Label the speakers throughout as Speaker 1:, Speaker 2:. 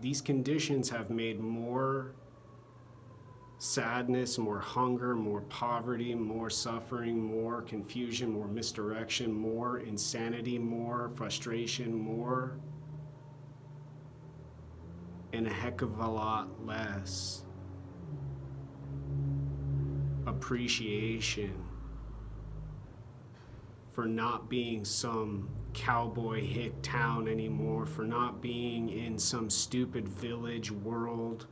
Speaker 1: these conditions have made more sadness, more hunger, more poverty, more suffering, more confusion, more misdirection, more insanity, more frustration, more, and a heck of a lot less appreciation for not being some cowboy hick town anymore, for not being in some stupid village world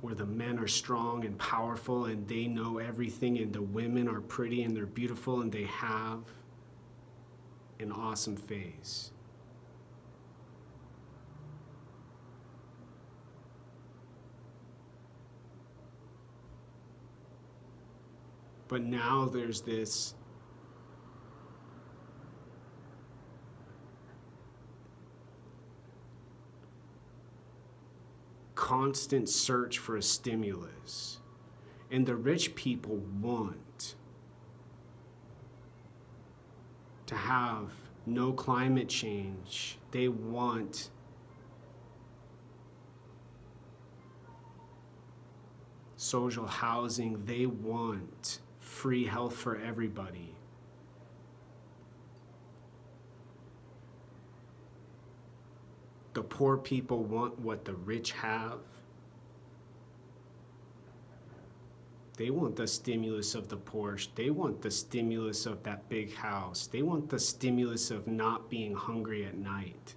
Speaker 1: where the men are strong and powerful and they know everything, and the women are pretty and they're beautiful and they have an awesome face. But now there's this constant search for a stimulus. And the rich people want to have no climate change. They want social housing. They want free health for everybody. The poor people want what the rich have. They want the stimulus of the Porsche. They want the stimulus of that big house. They want the stimulus of not being hungry at night.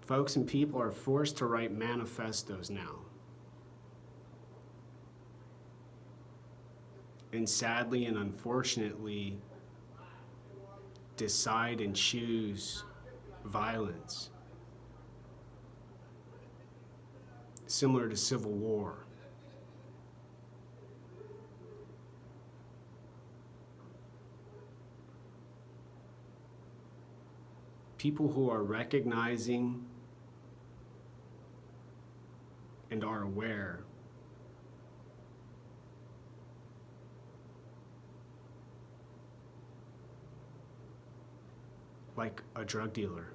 Speaker 1: Folks and people are forced to write manifestos now. And sadly and unfortunately, decide and choose violence. Similar to civil war. People who are recognizing and are aware like a drug dealer.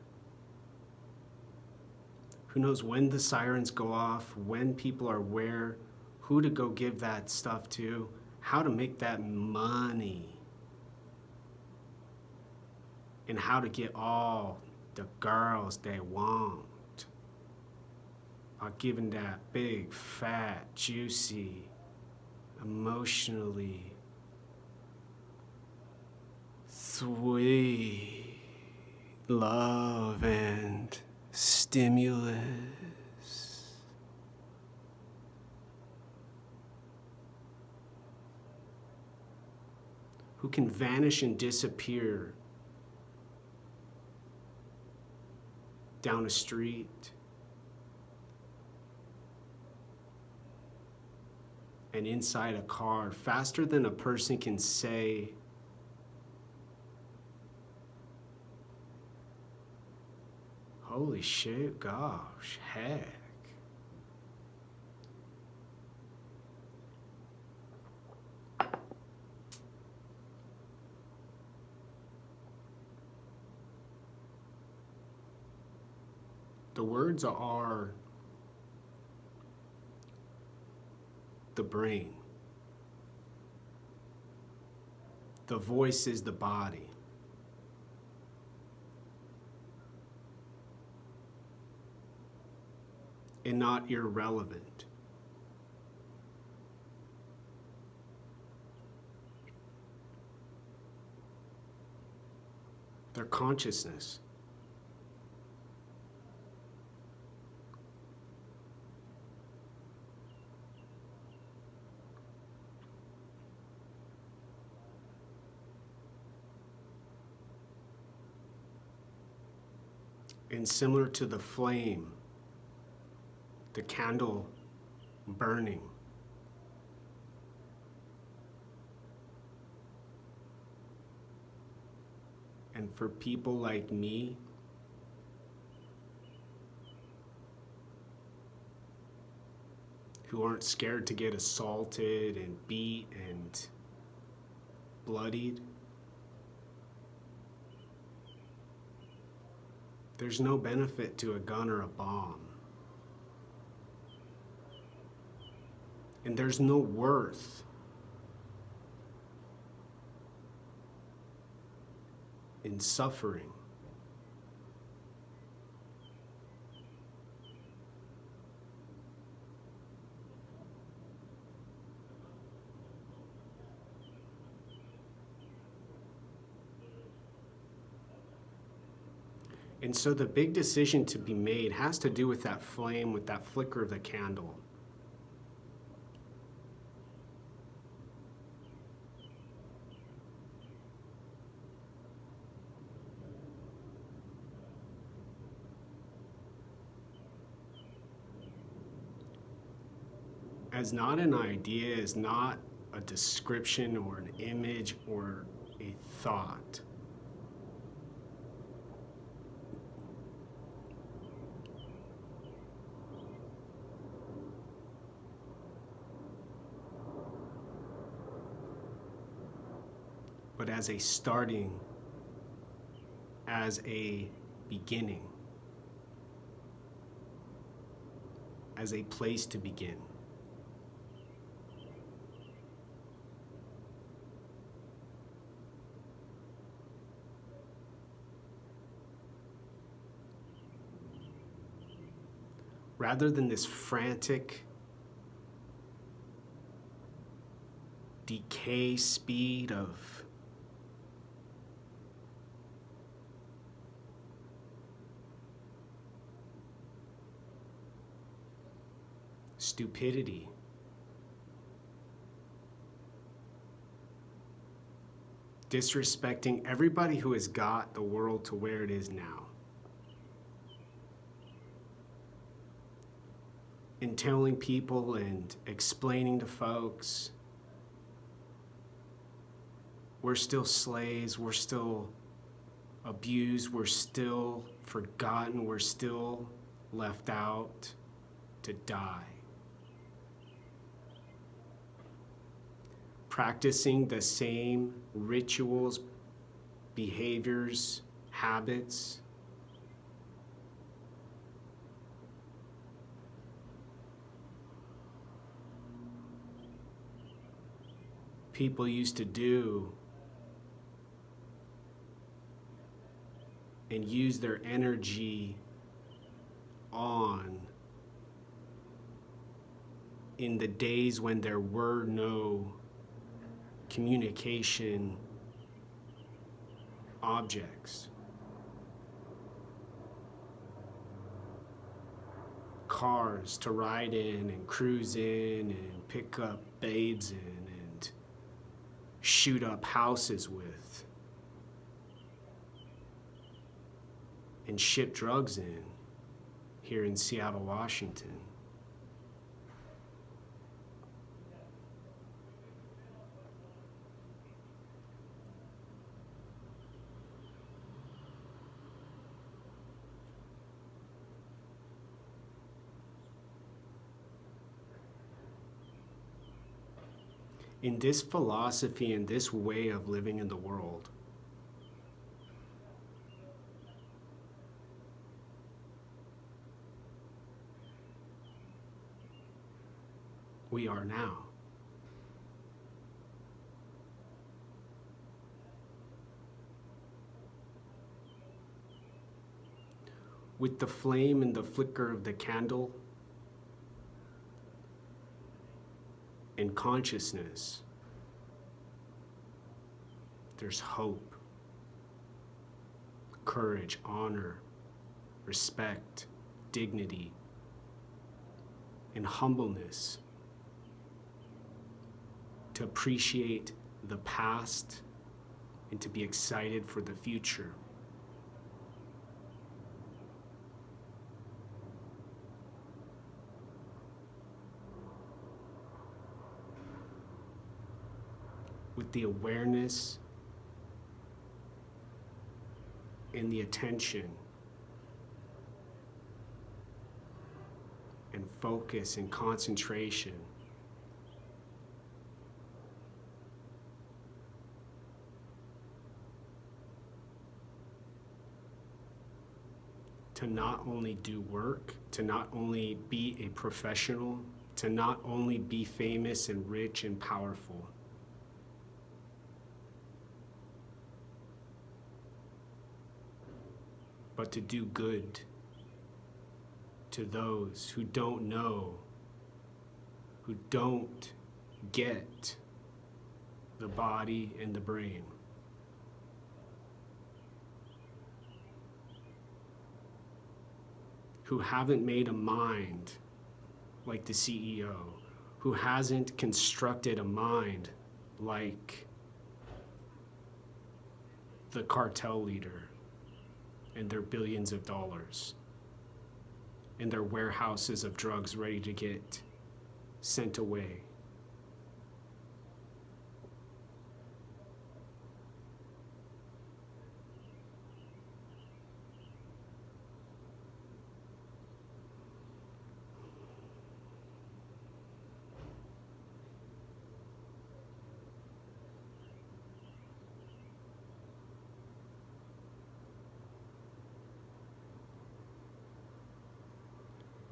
Speaker 1: Who knows when the sirens go off, when people are aware, who to go give that stuff to, how to make that money, and how to get all the girls they want. By giving that big, fat, juicy, emotionally sweet love and stimulus. Who can vanish and disappear down a street and inside a car faster than a person can say, holy shit, gosh, heck. The words are the brain. The voice is the body. And not irrelevant. Their consciousness. And similar to the flame, the candle burning, And for people like me, who aren't scared to get assaulted and beat and bloodied, there's no benefit to a gun or a bomb. And there's no worth in suffering. And so the big decision to be made has to do with that flame, with that flicker of the candle. As not an idea, as not a description or an image or a thought. But as a starting, as a beginning, as a place to begin. Rather than this frantic decay speed of stupidity, disrespecting everybody who has got the world to where it is now. And telling people and explaining to folks, we're still slaves, we're still abused, we're still forgotten, we're still left out to die. Practicing the same rituals, behaviors, habits, people used to do and use their energy on in the days when there were no communication objects. Cars to ride in and cruise in and pick up babes in and shoot up houses with and ship drugs in here in Seattle, Washington. In this philosophy and this way of living in the world, we are now. With the flame and the flicker of the candle and consciousness, there's hope, courage, honor, respect, dignity, and humbleness to appreciate the past and to be excited for the future. With the awareness and the attention and focus and concentration to not only do work, to not only be a professional, to not only be famous and rich and powerful, but to do good to those who don't know, who don't get the body and the brain. Who haven't made a mind like the CEO, who hasn't constructed a mind like the cartel leader and their billions of dollars and their warehouses of drugs ready to get sent away.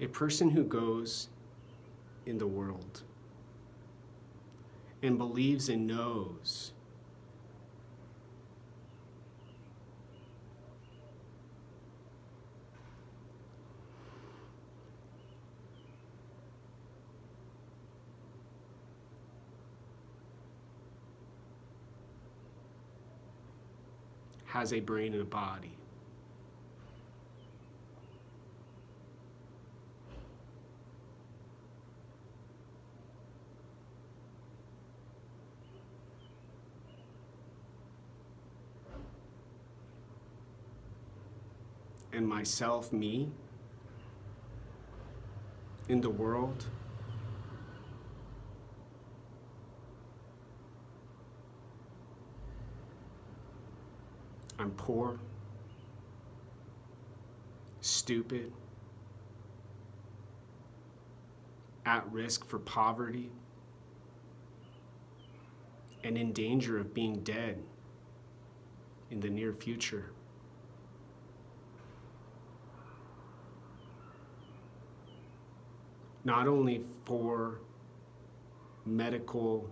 Speaker 1: A person who goes in the world and believes and knows has a brain and a body. And myself, me, in the world, I'm poor, stupid, at risk for poverty, and in danger of being dead in the near future. Not only for medical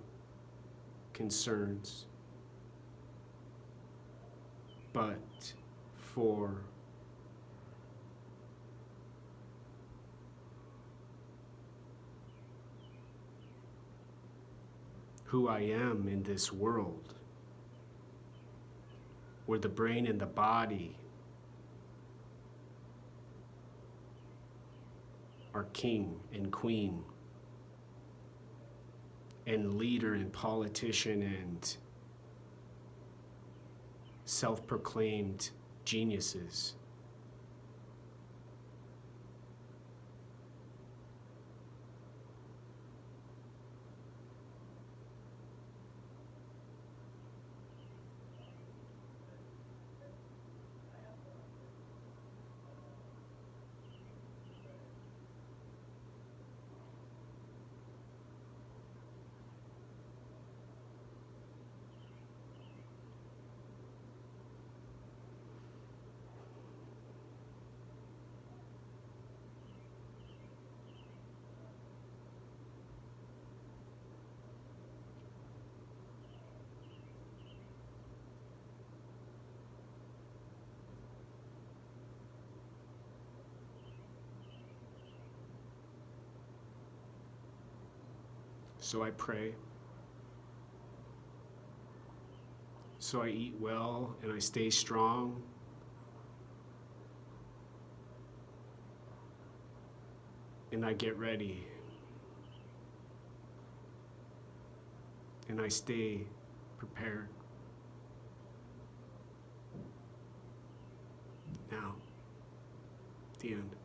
Speaker 1: concerns, but for who I am in this world, where the brain and the body are king and queen and leader and politician and self-proclaimed geniuses. So I pray. So I eat well and I stay strong. And I get ready. And I stay prepared. Now, the end.